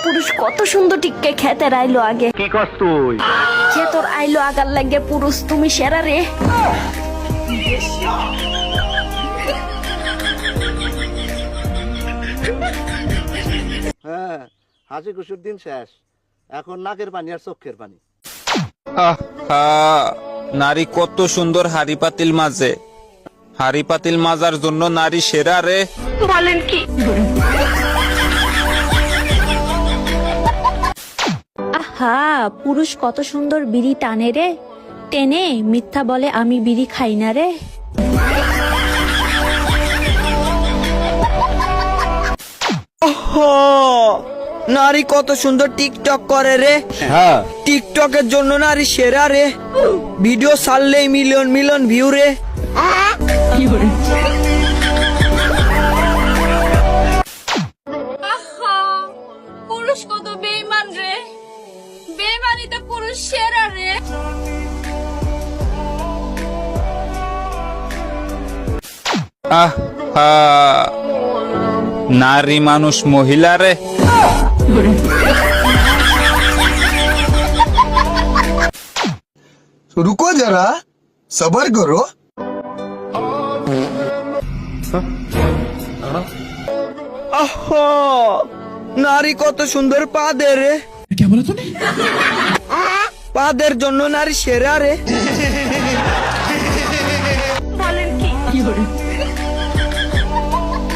পুরুষ কত সুন্দর টিককে খেতে আইলো আগে। কি করছ তুই? তোর আইলো আগার লাগে পুরুষ তুমি সেরা রে। হ্যাঁ, হাসি খুশির দিন শেষ, এখন নাকের পানি আর চোখের পানি। নারী কত সুন্দর হাড়ি পাতিল মাঝে, হাড়ি পাতিল মাজার জন্য নারী সেরা রে। বলেন কি? আহা, পুরুষ কত সুন্দর বিড়ি টানে রে, টেনে মিথ্যা বলে আমি বিড়ি খাই না রে। নারী কত সুন্দর টিকটক করে রে। হ্যাঁ, টিকটকের জন্য নারী সেরা রে। ভিডিও ছাড়লেই মিলিয়ন মিলিয়ন ভিউ রে। পুরুষ কত বেঈমান রে, বেঈমানিতে পুরুষ সেরা রে। নারী মানুষ মহিলা রে। रुको जरा सबर करो। নারী কত সুন্দর পা দে রে। পাদের জন্য নারী সেরা রে। বলেন কি?